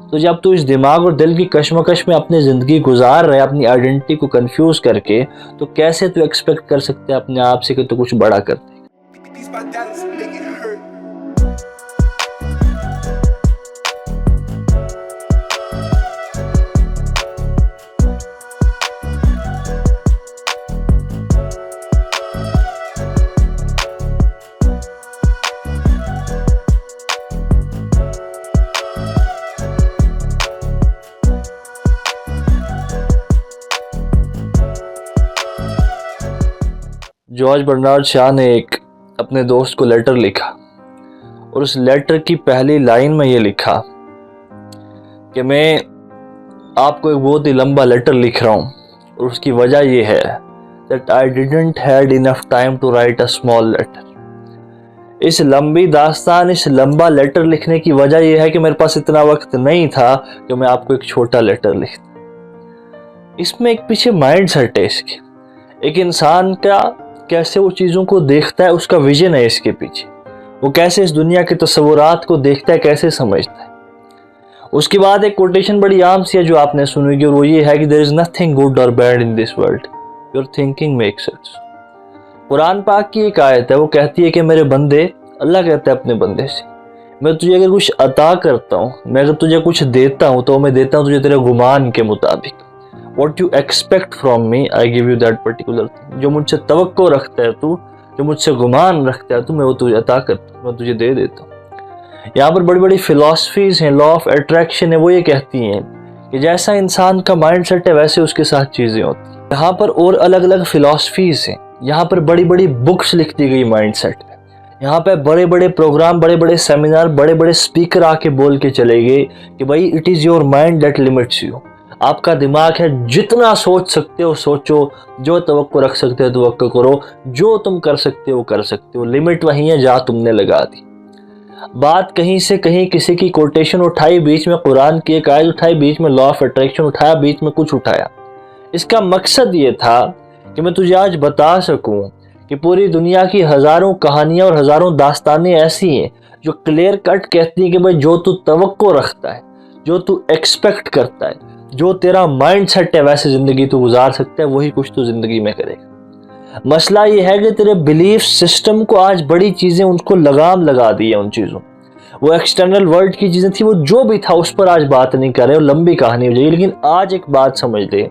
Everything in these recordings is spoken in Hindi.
तो जब तू इस दिमाग और दिल की कश्मकश में अपनी ज़िंदगी गुजार रहा है, अपनी आइडेंटिटी को कंफ्यूज करके, तो कैसे तू एक्सपेक्ट कर सकते है अपने आप से कि तू कुछ बड़ा कर दे। जॉर्ज बर्नार्ड शॉ ने एक अपने दोस्त को लेटर लिखा और उस लेटर की पहली लाइन में ये लिखा कि मैं आपको एक बहुत ही लंबा लेटर लिख रहा हूँ और उसकी वजह ये है that I didn't had enough time to write a small letter। इस लंबी दास्तान, इस लंबा लेटर लिखने की वजह यह है कि मेरे पास इतना वक्त नहीं था कि मैं आपको एक छोटा लेटर लिखता। इसमें एक पीछे माइंड सेट है इसकी, एक इंसान का कैसे वो चीज़ों को देखता है, उसका विजन है इसके पीछे, वो कैसे इस दुनिया के तस्वुरात को देखता है, कैसे समझता है। उसके बाद एक कोटेशन बड़ी आम सी है जो आपने सुनी होगी, और वो ये है कि देयर इज नथिंग गुड और bad in this world, your thinking makes it. Quran पाक की एक आयत है, वो कहती है कि मेरे बंदे, अल्लाह कहता है अपने बंदे से, मैं तुझे अगर कुछ अता करता हूँ, मैं अगर तुझे कुछ देता हूँ, तो मैं देता हूँ तुझे तेरे गुमान के मुताबिक। What you expect from me, I give you that particular thing। जो मुझसे तवक्को रखता है तू, जो मुझसे गुमान रखता है तू, मैं वो तुझे अता करता हूँ, मैं तुझे दे देता हूँ। यहाँ पर बड़ी बड़ी फिलॉसफीज हैं, लॉ ऑफ अट्रैक्शन है, वो ये कहती हैं कि जैसा इंसान का माइंड सेट है वैसे उसके साथ चीज़ें होती हैं। यहाँ पर और अलग अलग फिलॉसफीज हैं, यहाँ पर बड़ी बड़ी बुक्स लिख दी गई माइंड सेट पे, यहाँ पे बड़े बड़े प्रोग्राम, बड़े बड़े सेमिनार, बड़े बड़े स्पीकर आके बोल के चले गए कि भाई it is your mind that limits you. आपका दिमाग है, जितना सोच सकते हो सोचो, जो तवक्को रख सकते हो तवक्को करो, जो तुम कर सकते हो कर सकते हो, लिमिट वही है जहाँ तुमने लगा दी। बात कहीं से कहीं किसी की कोटेशन उठाई, बीच में कुरान की एक आयत उठाई, बीच में लॉ ऑफ अट्रैक्शन उठाया, बीच में कुछ उठाया। इसका मकसद ये था कि मैं तुझे आज बता सकूं कि पूरी दुनिया की हज़ारों कहानियाँ और हज़ारों दास्तानें ऐसी हैं जो क्लियर कट कहती हैं कि भाई जो तू तवक्को रखता है, जो तू एक्सपेक्ट करता है, जो तेरा माइंड सेट है, वैसे ज़िंदगी तू गुजार सकता है, वही कुछ तू ज़िंदगी में करेगा। मसला ये है कि तेरे बिलीफ सिस्टम को आज बड़ी चीज़ें उनको लगाम लगा दी है, उन चीज़ों, वो एक्सटर्नल वर्ल्ड की चीज़ें थी, वो जो भी था उस पर आज बात नहीं कर रहे, वो लंबी कहानी हो जाएगी। लेकिन आज एक बात समझ ले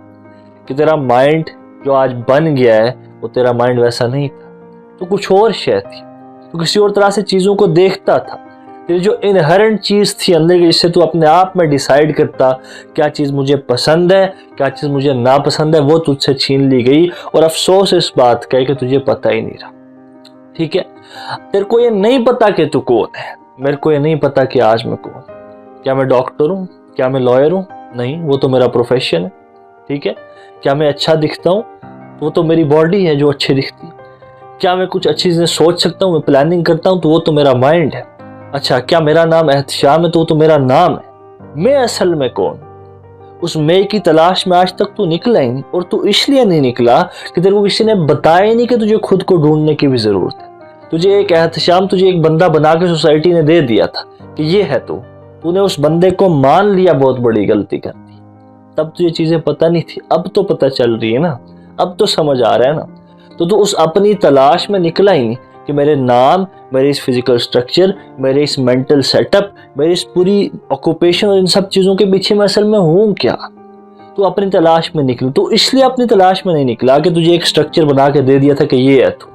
कि तेरा माइंड जो आज बन गया है वो तेरा माइंड वैसा नहीं था, तो कुछ और शय थी, तो किसी और तरह से चीज़ों को देखता था। तेरी जो इनहेरेंट चीज़ थी अंदर की, जिससे तू अपने आप में डिसाइड करता क्या चीज़ मुझे पसंद है, क्या चीज़ मुझे नापसंद है, वो तुझसे छीन ली गई। और अफसोस इस बात का है कि तुझे पता ही नहीं रहा। ठीक है, तेरे को ये नहीं पता कि तू कौन है, मेरे को ये नहीं पता कि आज मैं कौन, क्या मैं डॉक्टर हूँ, क्या मैं लॉयर हूँ, नहीं, वो तो मेरा प्रोफेशन है। ठीक है, क्या मैं अच्छा दिखता हूँ, वो तो मेरी बॉडी है जो अच्छी दिखती है। क्या मैं कुछ अच्छी चीज़ें सोच सकता हूँ, मैं प्लानिंग करता हूँ, तो वो तो मेरा माइंड है। अच्छा, क्या मेरा नाम एहतशाम है, तो वो तो मेरा नाम है। मैं असल में कौन, उस मैं की तलाश में आज तक तू निकला ही नहीं। और तू इसलिए नहीं निकला कि तेरे को किसी ने बताया ही नहीं कि तुझे खुद को ढूंढने की भी ज़रूरत है। तुझे एक एहतशाम, तुझे एक बंदा बना के सोसाइटी ने दे दिया था कि ये है तूने उस बंदे को मान लिया, बहुत बड़ी गलती कर दी। तब तुझे चीज़ें पता नहीं थी, अब तो पता चल रही है ना, अब तो समझ आ रहा है ना। तो तू उस अपनी तलाश में निकला ही नहीं कि मेरे नाम, मेरे इस फिजिकल स्ट्रक्चर, मेरे इस मेंटल सेटअप, मेरी इस पूरी ऑक्यूपेशन और इन सब चीज़ों के पीछे मैं असल में हूँ क्या। तू अपनी तलाश में निकल, तो इसलिए अपनी तलाश में नहीं निकला कि तुझे एक स्ट्रक्चर बना के दे दिया था कि ये है तू,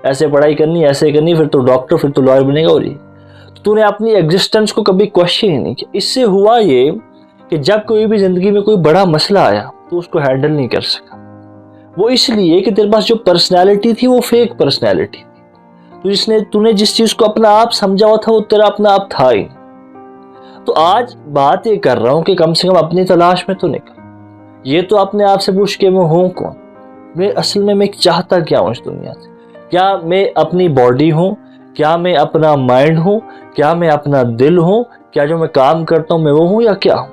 ऐसे पढ़ाई करनी, ऐसे करनी, फिर तो डॉक्टर, फिर तो लॉयर बनेगा। और ये तो तूने अपनी एग्जिस्टेंस को कभी क्वेश्चन ही नहीं किया। इससे हुआ ये कि जब कोई भी ज़िंदगी में कोई बड़ा मसला आया तो उसको हैंडल नहीं कर सका। वो इसलिए कि तेरे पास जो पर्सनैलिटी थी वो फेक पर्सनैलिटी थी। तूने जिस चीज़ को अपना आप समझा हुआ था वो तेरा अपना आप था ही। तो आज बात ये कर रहा हूँ कि कम से कम अपनी तलाश में तो निकल। ये तो अपने आप से पूछ के मैं हूँ कौन, मैं असल में मैं चाहता क्या हूँ इस दुनिया से। क्या मैं अपनी बॉडी हूँ, क्या मैं अपना माइंड हूँ, क्या मैं अपना दिल हूँ, क्या जो मैं काम करता हूँ मैं वो हूँ या क्या हूँ।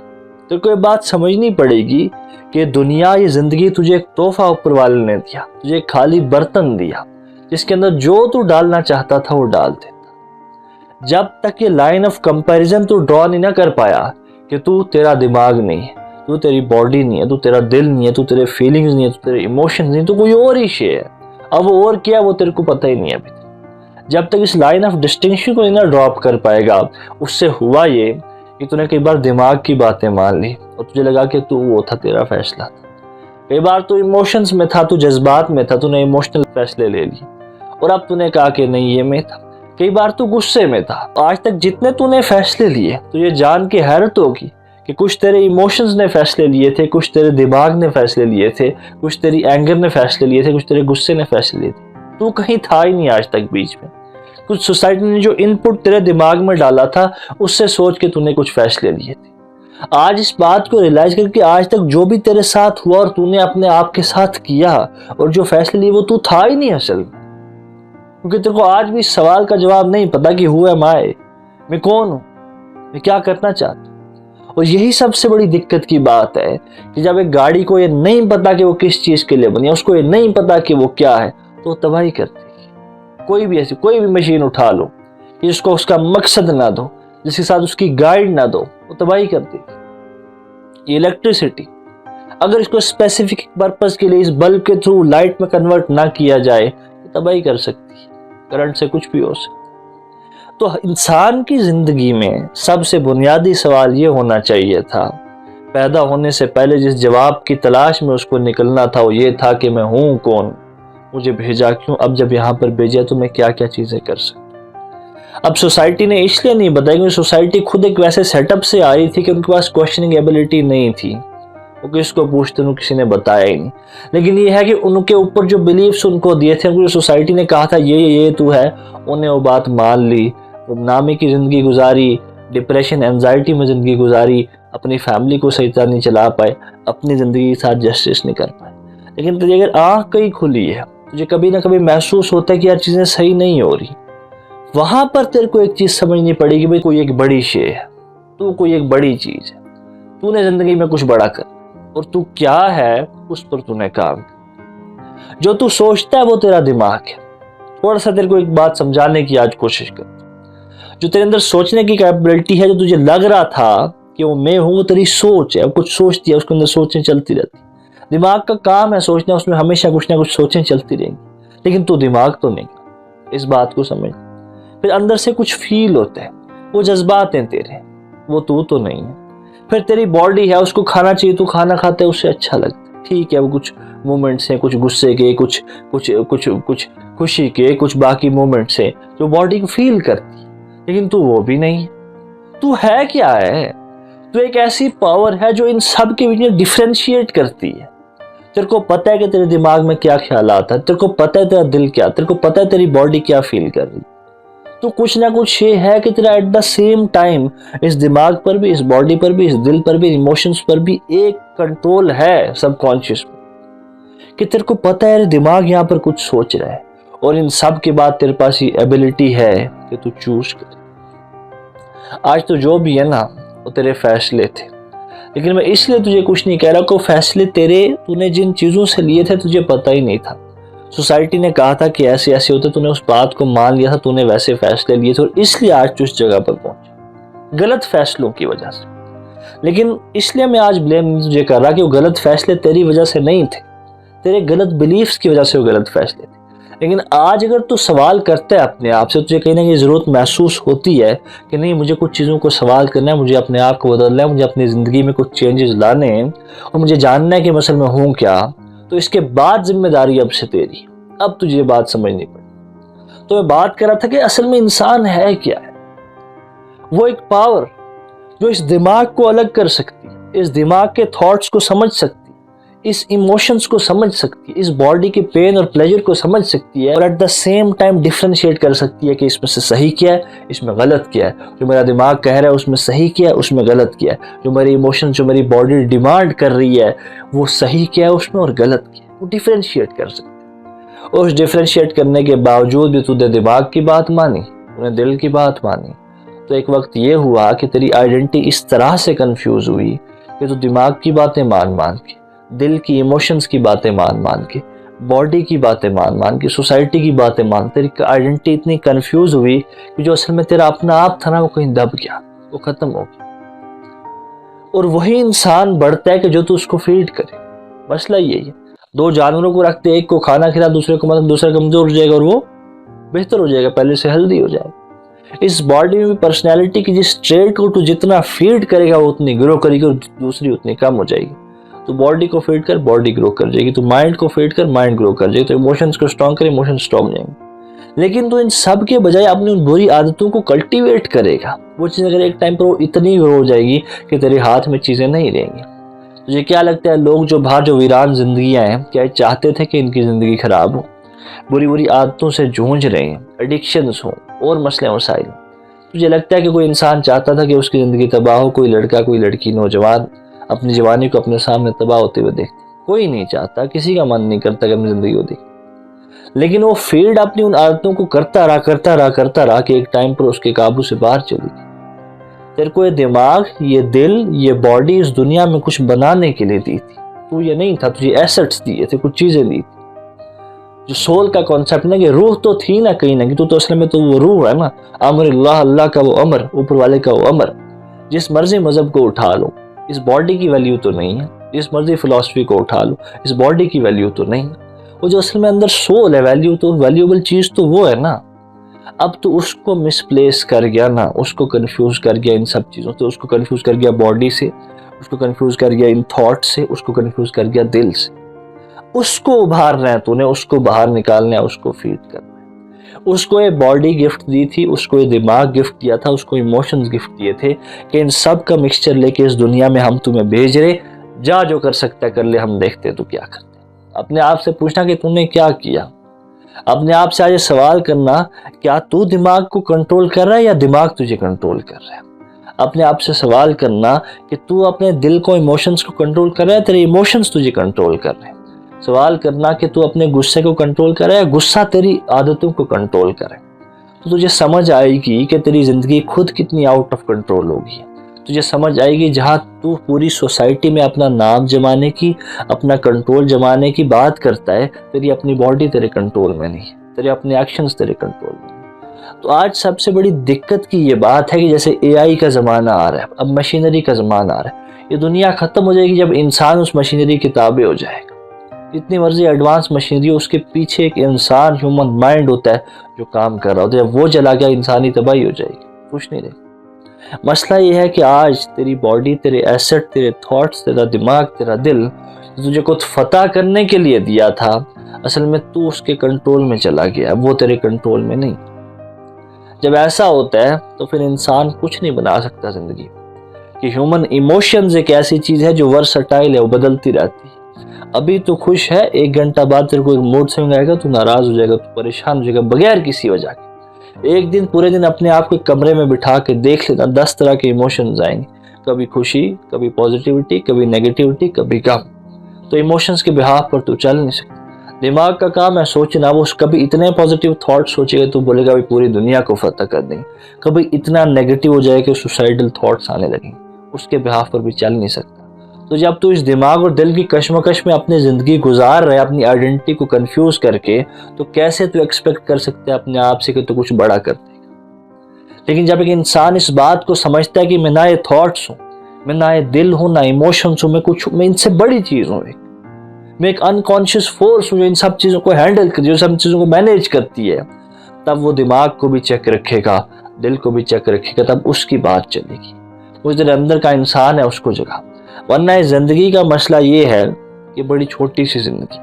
तो कोई बात समझनी पड़ेगी कि दुनिया, ये ज़िंदगी तुझे एक तोहफा ऊपर वाले ने दिया, तुझे एक खाली बर्तन दिया जिसके अंदर जो तू डालना चाहता था वो डाल देता। जब तक ये लाइन ऑफ कंपैरिजन तू ड्रॉ नहीं ना कर पाया कि तू तेरा दिमाग नहीं है, तू तेरी बॉडी नहीं है, तू तेरा दिल नहीं है, तू तेरे फीलिंग्स नहीं है, तू तेरे इमोशंस नहीं, तू कोई और ही शे है। अब वो और क्या वो तेरे को पता ही नहीं है अभी। जब तक इस लाइन ऑफ डिस्टिंक्शन को ना ड्रॉप कर पाएगा, उससे हुआ ये कि तूने कई बार दिमाग की बातें मान ली और तुझे लगा कि तू वो था, तेरा फैसला था। कई बार तू इमोशंस में था, तू जज्बात में था, तूने इमोशनल फैसले ले लिए और अब तूने कहा कि नहीं ये मैं था। कई बार तू गुस्से में था। आज तक जितने तूने फैसले लिए तुझे जान के हैरत होगी कि कुछ तेरे इमोशंस ने फैसले लिए थे, कुछ तेरे दिमाग ने फैसले लिए थे, कुछ तेरी एंगर ने फैसले लिए थे, कुछ तेरे गुस्से ने फैसले लिए थे। तू कहीं था ही नहीं आज तक बीच में। कुछ सोसाइटी ने जो इनपुट तेरे दिमाग में डाला था उससे सोच के तूने कुछ फैसले लिए थे। आज इस बात को रियलाइज करके आज तक जो भी तेरे साथ हुआ और तूने अपने आप के साथ किया और जो फैसले लिए वो तू था ही नहीं असल में, क्योंकि तेरे को आज भी इस सवाल का जवाब नहीं पता कि हु एम आई, मैं कौन हूं, मैं क्या करना चाहता हूं। और यही सबसे बड़ी दिक्कत की बात है कि जब एक गाड़ी को ये नहीं पता कि वो किस चीज के लिए बनी है, उसको ये नहीं पता कि वो क्या है, तो तबाही करती है। कोई भी ऐसी कोई भी मशीन उठा लो कि जिसको उसका मकसद ना दो, जिसके साथ उसकी गाइड ना दो, वो तबाही करती है। ये इलेक्ट्रिसिटी अगर इसको स्पेसिफिक पर्पस के लिए इस बल्ब के थ्रू लाइट में कन्वर्ट ना किया जाए तो तबाही कर सकती है। करंट से कुछ भी हो सकता। तो इंसान की जिंदगी में सबसे बुनियादी सवाल ये होना चाहिए था, पैदा होने से पहले जिस जवाब की तलाश में उसको निकलना था वो ये था कि मैं हूं कौन, मुझे भेजा क्यों, अब जब यहाँ पर भेजा तो मैं क्या क्या चीजें कर सकता। अब सोसाइटी ने इसलिए नहीं बताया क्योंकि सोसाइटी खुद एक वैसे सेटअप से आई थी कि उनके पास क्वेश्चनिंग एबिलिटी नहीं थी, वो किसको पूछते उन्हें किसी ने बताया ही नहीं। लेकिन ये है कि उनके ऊपर जो बिलीफ्स उनको दिए थे, उनको सोसाइटी ने कहा था ये तू है, उन्हें वो बात मान ली, गुमनामी की जिंदगी गुजारी, डिप्रेशन एंजाइटी में जिंदगी गुजारी, अपनी फैमिली को सही तरह नहीं चला पाए, अपनी जिंदगी के साथ जस्टिस नहीं कर पाए। लेकिन तुझे अगर आँख कहीं खुली है, तुझे कभी ना कभी महसूस होता है कि यार चीजें सही नहीं हो रही, वहां पर तेरे को एक चीज समझनी पड़ेगी, भाई कोई एक बड़ी शे है, तू कोई एक बड़ी चीज है, तूने जिंदगी में कुछ बड़ा कर और तू क्या है उस पर तूने काम कर। जो तू सोचता है वो तेरा दिमाग है। थोड़ा सा तेरे को एक बात समझाने की आज कोशिश कर। जो तेरे अंदर सोचने की कैपेबिलिटी है, जो तुझे लग रहा था कि वो मैं हूं, वो तेरी सोच है। वो कुछ सोचती है, उसके अंदर सोचें चलती रहती। दिमाग का काम है सोचना, उसमें हमेशा कुछ ना कुछ सोचें चलती रहेंगी, लेकिन तू दिमाग तो नहीं। इस बात को समझ। फिर अंदर से कुछ फील होता है, वो जज्बात हैं तेरे, वो तू तो नहीं है। फिर तेरी बॉडी है, उसको खाना चाहिए, तू खाना खाता है, उससे अच्छा लगता है, ठीक है। वो कुछ मोमेंट्स हैं, कुछ गुस्से के, कुछ कुछ कुछ कुछ खुशी के, कुछ बाकी मोमेंट्स हैं जो बॉडी को फील करती है, लेकिन तू वो भी नहीं है। तू है क्या है? तू एक ऐसी पावर है जो इन सब के बीच में डिफरेंशिएट करती है। तेरे को पता है कि तेरे दिमाग में क्या ख्यालात है, तेरे को पता है तेरा दिल क्या, तेरे को पता है तेरी बॉडी क्या फील कर रही है। तो कुछ ना कुछ ये है कि तेरा एट द सेम टाइम इस दिमाग पर भी, इस बॉडी पर भी, इस दिल पर भी, इमोशंस पर भी एक कंट्रोल है सबकॉन्शियस में, कि तेरे को पता है दिमाग यहाँ पर कुछ सोच रहा है और इन सब के बाद तेरे पास ये एबिलिटी है कि तू चूज कर। आज तो जो भी है ना वो तेरे फैसले थे, लेकिन मैं इसलिए तुझे कुछ नहीं कह रहा कि फैसले तेरे, तूने जिन चीजों से लिए थे तुझे पता ही नहीं था। सोसाइटी ने कहा था कि ऐसे ऐसे होते, तूने उस बात को मान लिया था, तूने वैसे फैसले लिए थे और इसलिए आज तू इस जगह पर पहुंचा, गलत फैसलों की वजह से। लेकिन इसलिए मैं आज ब्लेम नहीं तुझे कर रहा कि वो गलत फैसले तेरी वजह से नहीं थे, तेरे गलत बिलीफ्स की वजह से वो गलत फैसले थे। लेकिन आज अगर तू सवाल करता है अपने आप से, तुझे कहीं ना कहीं जरूरत महसूस होती है कि नहीं मुझे कुछ चीज़ों को सवाल करना है, मुझे अपने आप को बदलना है, मुझे अपनी ज़िंदगी में कुछ चेंजेस लाने हैं और मुझे जानना है कि असल में हूँ क्या, तो इसके बाद जिम्मेदारी अब से तेरी। अब तुझे बात समझनी पड़ी। तो मैं बात कर रहा था कि असल में इंसान है क्या है। वो एक पावर जो इस दिमाग को अलग कर सकती है, इस दिमाग के थॉट्स को समझ सकती है, इस इमोशंस को समझ सकती है, इस बॉडी के पेन और प्लेजर को समझ सकती है और at the same time differentiate कर सकती है कि इसमें से सही क्या है, इसमें गलत क्या है। जो मेरा दिमाग कह रहा है उसमें सही क्या है, उसमें गलत क्या है। जो मेरे इमोशन, जो मेरी बॉडी डिमांड कर रही है वो सही क्या है उसमें और गलत क्या है, वो डिफरेंशिएट कर सकती है। और उस डिफरेंशिएट करने के बावजूद भी तूने दिमाग की बात मानी, तूने दिल की बात मानी, तो एक वक्त ये हुआ कि तेरी आइडेंटिटी इस तरह से कंफ्यूज हुई कि तू दिमाग की बातें मान मान के, दिल की इमोशंस की बातें मान मान के, बॉडी की बातें मान मान के, सोसाइटी की बातें मान, तेरी आइडेंटिटी इतनी कंफ्यूज हुई कि जो असल में तेरा अपना आप था ना वो कहीं दब गया, वो खत्म हो गया। और वही इंसान बढ़ता है कि जो तू उसको फीड करे। मसला यही है, दो जानवरों को रखते, एक को खाना खिला, दूसरे को मतलब दूसरा कमजोर हो जाएगा और वो बेहतर हो जाएगा, पहले से हेल्दी हो जाएगा। इस बॉडी में भी पर्सनैलिटी की जिस ट्रेड को तू जितना फीड करेगा वो उतनी ग्रो करेगी और दूसरी उतनी कम हो जाएगी। तो बॉडी को फीड कर, बॉडी ग्रो कर जाएगी। तो माइंड को फीड कर, माइंड ग्रो कर जाएगी। तो इमोशंस को स्ट्रॉन्ग कर, इमोशंस स्ट्रॉन्ग जाएंगे। लेकिन तो इन सब के बजाय अपनी उन बुरी आदतों को कल्टीवेट करेगा, वो चीज़ अगर एक टाइम पर वो इतनी ग्रो हो जाएगी कि तेरे हाथ में चीज़ें नहीं रहेंगी। तुझे क्या लगता है लोग जो बाहर जो वीरान जिंदगियां हैं, क्या चाहते थे कि इनकी ज़िंदगी खराब हो? बुरी बुरी आदतों से जूझ रहे हैं, एडिक्शंस हो और मसले मसाइल। तुझे लगता है कि कोई इंसान चाहता था कि उसकी ज़िंदगी तबाह हो? कोई लड़का, कोई लड़की, नौजवान अपनी जवानी को अपने सामने तबाह होते हुए देखते? कोई नहीं चाहता, किसी का मन नहीं करता कि अपनी ज़िंदगी को देखे। लेकिन वो फीड अपनी उन आदतों को करता रहा कि एक टाइम पर उसके काबू से बाहर चली गई। तेरे को ये दिमाग, ये दिल, ये बॉडी इस दुनिया में कुछ बनाने के लिए दी थी। तू ये नहीं था, तुझे एसेट्स दिए थे, कुछ चीजें दी थी। जो सोल का कॉन्सेप्ट ना, कि रूह तो थी ना कहीं ना कि तू तो असल में तो वो रूह है ना। अमर अल्लाह, अल्लाह का वो अमर, ऊपर वाले का वो अमर। जिस मर्जी मजहब को उठा लो, इस बॉडी की वैल्यू तो नहीं है। जिस मर्जी फिलॉसफी को उठा लो, इस बॉडी की वैल्यू तो नहीं है। वो जो असल में अंदर सोल है, वैल्यू तो वैल्यूएबल चीज तो वो है ना। अब तो उसको मिसप्लेस कर गया ना, उसको कंफ्यूज कर गया इन सब चीज़ों से। उसको कंफ्यूज कर गया बॉडी से, उसको कंफ्यूज कर गया इन थॉट से, उसको कंफ्यूज कर गया दिल से। उसको उभारना है तूने, उसको बाहर निकालना है, उसको फीड करना है। उसको ये बॉडी गिफ्ट दी थी, उसको ये दिमाग गिफ्ट दिया था, उसको इमोशंस गिफ्ट दिए थे कि इन सब का मिक्सचर लेके इस दुनिया में हम तुम्हें भेज रहे, जा जो कर सकता कर ले, हम देखते तो क्या करते। अपने आप से पूछना कि तूने क्या किया। अपने आप से आज सवाल करना, क्या तू दिमाग को कंट्रोल कर रहा है या दिमाग तुझे कंट्रोल कर रहा है? अपने आप से सवाल करना कि तू अपने दिल को, इमोशंस को कंट्रोल कर रहा है, तेरे इमोशंस तुझे कंट्रोल कर रहे हैं। सवाल करना कि तू अपने गुस्से को कंट्रोल कर रहा है, गुस्सा तेरी आदतों को कंट्रोल करे। तो तुझे समझ आएगी कि तेरी जिंदगी खुद कितनी आउट ऑफ कंट्रोल होगी। तुझे समझ आएगी जहाँ तू पूरी सोसाइटी में अपना नाम जमाने की, अपना कंट्रोल जमाने की बात करता है, तेरी अपनी बॉडी तेरे कंट्रोल में नहीं, तेरे अपने एक्शंस तेरे कंट्रोल में। तो आज सबसे बड़ी दिक्कत की ये बात है कि जैसे एआई का ज़माना आ रहा है, अब मशीनरी का ज़माना आ रहा है। ये दुनिया ख़त्म हो जाएगी जब इंसान उस मशीनरी के ताबे हो जाएगा। जितनी मर्जी एडवांस मशीनरी हो, उसके पीछे एक इंसान, ह्यूमन माइंड होता है जो काम कर रहा होता है। जब वो चला गया, इंसानी तबाही हो जाएगी, कुछ नहीं रहेगा। मसला ये है कि आज तेरी बॉडी, तेरे एसेट, तेरे थॉट्स, तेरा दिमाग, तेरा दिल तुझे कुछ फतह करने के लिए दिया था, असल में तू उसके कंट्रोल में चला गया, वो तेरे कंट्रोल में नहीं। जब ऐसा होता है तो फिर इंसान कुछ नहीं बना सकता जिंदगी कि ह्यूमन इमोशंस एक ऐसी चीज है जो वर्सटाइल है, वो बदलती रहती है। अभी तो खुश है, एक घंटा बाद तेरे को एक मूड स्विंग आएगा, तू नाराज हो जाएगा, तू परेशान हो जाएगा बगैर किसी वजह के। एक दिन पूरे दिन अपने आप को कमरे में बिठा के देख लेना, 10 तरह के इमोशंस आएंगे, कभी खुशी, कभी पॉजिटिविटी, कभी नेगेटिविटी, कभी गम। तो इमोशंस के बिहाफ पर तू चल नहीं सकता। दिमाग का काम है सोचना, वो कभी इतने पॉजिटिव थॉट सोचेगा तो बोलेगा भाई पूरी दुनिया को फतह कर देंगे, कभी इतना नेगेटिव हो जाएगा कि सुसाइडल थॉट्स आने लगेंगे, उसके बिहाफ पर भी चल नहीं सकता। तो जब तू इस दिमाग और दिल की कश्मकश में अपनी ज़िंदगी गुजार रहा है, अपनी आइडेंटिटी को कंफ्यूज करके, तो कैसे तू एक्सपेक्ट कर सकते हैं अपने आप से कि तू कुछ बड़ा कर देगा। लेकिन जब एक इंसान इस बात को समझता है कि मैं ना ये थॉट्स हूँ, मैं ना ये दिल हूँ, ना इमोशंस हूँ, मैं इनसे बड़ी चीज़ हूँ, मैं एक अनकॉन्शियस फोर्स हूँ जो इन सब चीज़ों को हैंडल करती है, जो सब चीज़ों को मैनेज करती है, तब वो दिमाग को भी चेक रखेगा, दिल को भी चेक रखेगा, तब उसकी बात चलेगी। वो जो अंदर का इंसान है उसको जगा। वरना इस जिंदगी का मसला ये है कि बड़ी छोटी सी जिंदगी,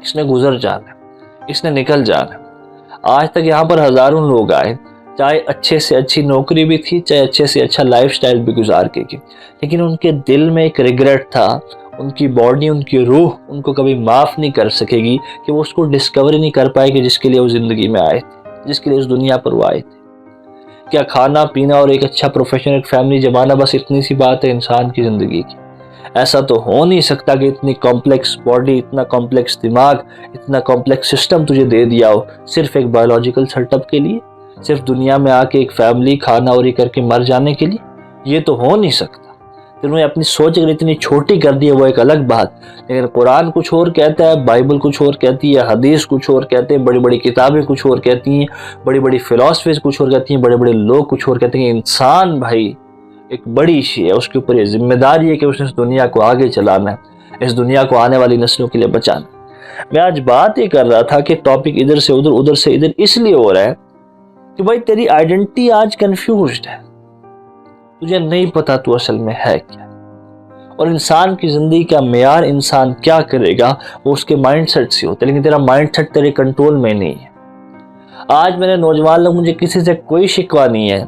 इसने गुजर जाना है, इसने निकल जाना है। आज तक यहाँ पर हजारों लोग आए, चाहे अच्छे से अच्छी नौकरी भी थी, चाहे अच्छे से अच्छा लाइफस्टाइल भी गुजार के की, लेकिन उनके दिल में एक रिग्रेट था। उनकी बॉडी, उनकी रूह उनको कभी माफ़ नहीं कर सकेगी कि वो उसको डिस्कवर नहीं कर पाए कि जिसके लिए वो ज़िंदगी में आए थे, जिसके लिए इस दुनिया पर वो आए थे। क्या खाना पीना और एक अच्छा प्रोफेशन, एक फैमिली जमाना, बस इतनी सी बात है इंसान की ज़िंदगी की? ऐसा तो हो नहीं सकता कि इतनी कॉम्प्लेक्स बॉडी, इतना कॉम्प्लेक्स दिमाग, इतना कॉम्प्लेक्स सिस्टम तुझे दे दिया हो सिर्फ एक बायोलॉजिकल सेटअप के लिए, सिर्फ दुनिया में आके एक फैमिली, खाना और ये करके मर जाने के लिए। ये तो हो नहीं सकता। तुमने अपनी सोच अगर इतनी छोटी कर दी है वो एक अलग बात, लेकिन कुरान कुछ और कहता है, बाइबल कुछ और कहती है, हदीस कुछ और कहते हैं, बड़ी बड़ी किताबें कुछ और कहती हैं, बड़ी बड़ी फिलॉसफीज कुछ और कहती हैं, बड़े बड़े लोग कुछ और कहते हैं। इंसान भाई एक बड़ी सी है, उसके ऊपर ये जिम्मेदारी है कि उसने इस दुनिया को आगे चलाना है, इस दुनिया को आने वाली नस्लों के लिए बचाना। मैं आज बात ये कर रहा था कि टॉपिक इधर से उधर, उधर से इधर इसलिए हो रहा है कि भाई तेरी आइडेंटिटी आज कंफ्यूज्ड है, तुझे नहीं पता तू असल में है क्या। और इंसान की जिंदगी का मेयार इंसान क्या करेगा वो उसके माइंडसेट से होता है, लेकिन तेरा माइंडसेट तेरे कंट्रोल में नहीं है। आज मेरे नौजवान लोग, मुझे किसी से कोई शिकवा नहीं है,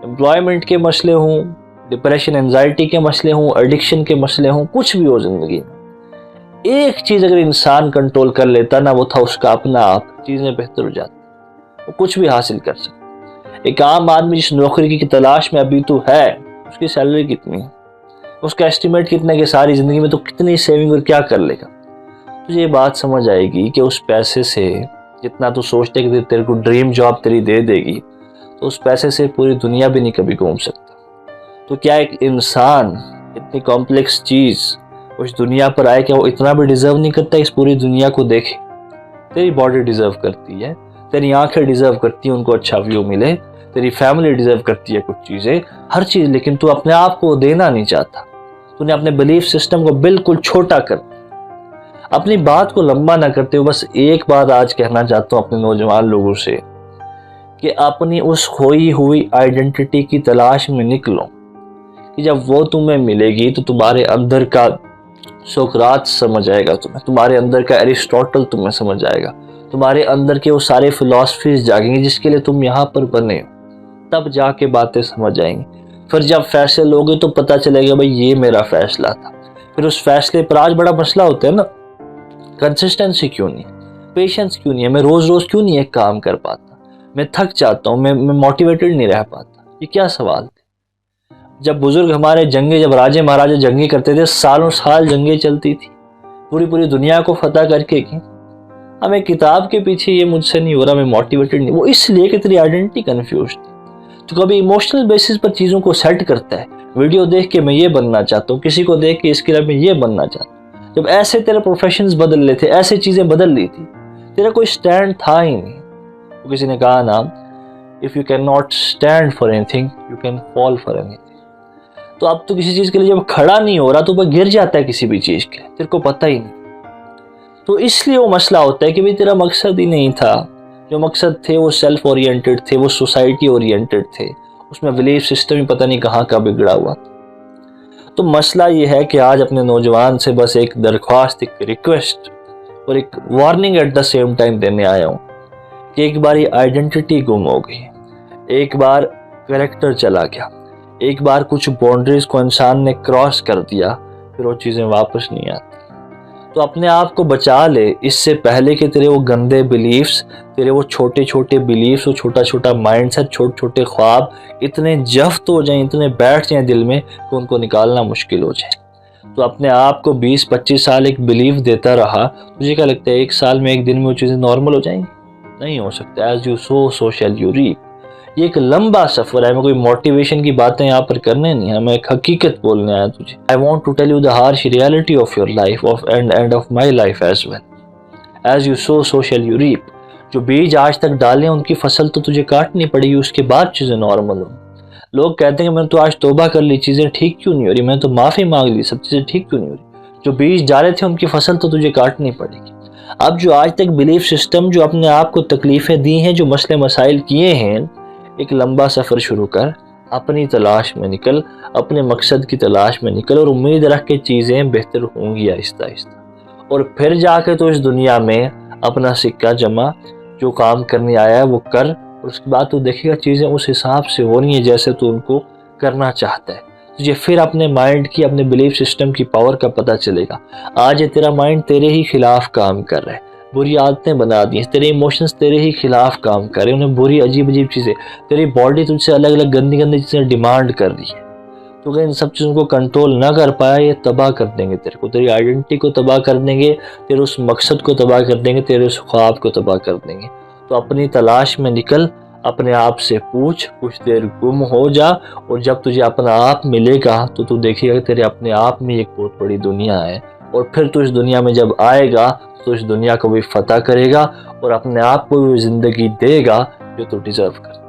एम्प्लॉयमेंट के मसले हों, डिप्रेशन एंजाइटी के मसले हों, एडिक्शन के मसले हों, कुछ भी हो जिंदगी में, एक चीज अगर इंसान कंट्रोल कर लेता ना, वो था उसका अपना आप, चीजें बेहतर हो जाती, वो कुछ भी हासिल कर सकता। एक आम आदमी जिस नौकरी की तलाश में अभी तो है, उसकी सैलरी कितनी है, उसका एस्टिमेट कितना है कि सारी जिंदगी में तो कितनी सेविंग और क्या कर लेगा। तुझे ये बात समझ आएगी कि उस पैसे से जितना तू सोचते कि तेरे को ड्रीम जॉब तेरी दे देगी, तो उस पैसे से पूरी दुनिया भी नहीं कभी घूम सकता। तो क्या एक इंसान इतनी कॉम्प्लेक्स चीज उस दुनिया पर आए, क्या वो इतना भी डिजर्व नहीं करता इस पूरी दुनिया को देखे? तेरी बॉडी डिजर्व करती है, तेरी आंखें डिजर्व करती है उनको अच्छा व्यू मिले, तेरी फैमिली डिजर्व करती है कुछ चीजें, हर चीज, लेकिन तू अपने आप को देना नहीं चाहता। तूने अपने बिलीफ सिस्टम को बिल्कुल छोटा कर, अपनी बात को लंबा ना करते हो। बस एक बात आज कहना चाहता हूं अपने नौजवान लोगों से कि अपनी उस खोई हुई आइडेंटिटी की तलाश में निकलो, कि जब वो तुम्हें मिलेगी तो तुम्हारे अंदर का सोक्रात समझ आएगा, तुम्हारे अंदर का एरिस्टोटल तुम्हें समझ आएगा, तुम्हारे अंदर के वो सारे फिलॉसफीज जागेंगे जिसके लिए तुम यहाँ पर बने हो, तब जाके बातें समझ आएंगी। फिर जब फैसले लोगे तो पता चलेगा भाई ये मेरा फैसला था। फिर उस फैसले पर आज बड़ा मसला होता है ना, कंसिस्टेंसी क्यों नहीं, पेशेंस क्यों नहीं है, मैं रोज रोज क्यों नहीं एक काम कर पाता, मैं थक जाता हूँ, मैं मोटिवेटेड नहीं रह पाता। ये क्या सवाल थे? जब बुजुर्ग हमारे जंगे, जब राजे महाराजे जंगे करते थे, सालों साल जंगे चलती थी, पूरी पूरी दुनिया को फतह करके की। हमें किताब के पीछे ये मुझसे नहीं हो रहा, मैं मोटिवेटेड नहीं, वो इसलिए कि तेरी आइडेंटिटी कंफ्यूज थी। तो कभी इमोशनल बेसिस पर चीज़ों को सेट करता है, वीडियो देख के मैं ये बनना चाहता हूँ, किसी को देख के इसके लिए मैं ये बनना चाहता हूँ। जब ऐसे तेरे प्रोफेशंस बदल लेते, ऐसे चीज़ें बदल ली थी, तेरा कोई स्टैंड था ही नहीं। तो किसी ने कहा ना, if you can not stand for anything you can fall for anything. तो अब तो किसी चीज़ के लिए जब खड़ा नहीं हो रहा तो वह गिर जाता है किसी भी चीज़ के, तेरे को पता ही नहीं। तो इसलिए वो मसला होता है कि भाई तेरा मकसद ही नहीं था, जो मकसद थे वो सेल्फ ओरिएंटेड थे, वो सोसाइटी ओरिएंटेड थे, उसमें बिलीफ सिस्टम ही पता नहीं कहाँ का बिगड़ा हुआ। तो मसला ये है कि आज अपने नौजवान से बस एक दरख्वास्त, एक रिक्वेस्ट और एक warning at the same time देने आया हूँ कि एक बार ये आइडेंटिटी गुम हो गई, एक बार कैरेक्टर चला गया, एक बार कुछ बाउंड्रीज को इंसान ने क्रॉस कर दिया, फिर वो चीज़ें वापस नहीं आती। तो अपने आप को बचा ले इससे पहले कि तेरे वो गंदे बिलीफ्स, तेरे वो छोटे छोटे बिलीफ्स, वो छोटा छोटा माइंडसेट, छोटे छोटे ख्वाब इतने जफ्त हो जाएं, इतने बैठ जाएं दिल में कि उनको निकालना मुश्किल हो जाए। तो अपने आप को 20-25 साल एक बिलीफ देता रहा, तुझे क्या लगता है 1 साल में, 1 दिन में वो चीज़ें नॉर्मल हो जाएंगी? नहीं हो सकता। As you sow so shall you reap. ये एक लंबा सफर है, मैं कोई मोटिवेशन की बातें यहाँ पर करने नहीं है, मैं एक हकीकत बोलने आया तुझे। I want to tell you the harsh reality of your life of and of my life as well. As you sow so shall you reap. जो बीज आज तक डाले उनकी फसल तो तुझे काटनी पड़ेगी, उसके बाद चीजें नॉर्मल हो। लोग कहते हैं मैंने तो आज तौबा कर ली, चीजें ठीक क्यों नहीं हो रही, मैंने तो माफी मांग ली, सब चीजें ठीक क्यों नहीं हो रही। जो बीज डाले थे उनकी फसल तो तुझे काटनी पड़ेगी। अब जो आज तक बिलीफ सिस्टम, जो अपने आप को तकलीफें दी हैं, जो मसले मसाइल किए हैं, एक लंबा सफ़र शुरू कर, अपनी तलाश में निकल, अपने मकसद की तलाश में निकल और उम्मीद रख के चीज़ें बेहतर होंगी आहिस्ता आहिस्ता। और फिर जाके तो इस दुनिया में अपना सिक्का जमा, जो काम करने आया है वो कर, और उसके बाद तू देखेगा चीज़ें उस हिसाब से हो रही हैं जैसे तू उनको करना चाहता है। तुझे फिर अपने माइंड की, अपने बिलीफ सिस्टम की पावर का पता चलेगा। आज ये तेरा माइंड तेरे ही खिलाफ काम कर रहा है, बुरी आदतें बना दी हैं, तेरे इमोशंस तेरे ही खिलाफ काम कर रहे हैं, उन्हें बुरी अजीब अजीब चीज़ें, तेरी बॉडी तुझसे अलग अलग गंदी गंदी चीज़ें डिमांड कर रही है। तो अगर इन सब चीज़ों को कंट्रोल ना कर पाया, ये तबाह कर देंगे तेरे को, तेरी आइडेंटिटी को तबाह कर देंगे, तेरे उस मकसद को तबाह कर देंगे, तेरे उस ख्वाब को तबाह कर देंगे। तो अपनी तलाश में निकल, अपने आप से पूछ, कुछ देर गुम हो जा, और जब तुझे अपना आप मिलेगा तो तू देखेगा तेरे अपने आप में एक बहुत बड़ी दुनिया है। और फिर तू इस दुनिया में जब आएगा तो इस दुनिया को भी फतह करेगा और अपने आप को भी ज़िंदगी देगा जो तू डिज़र्व करता है।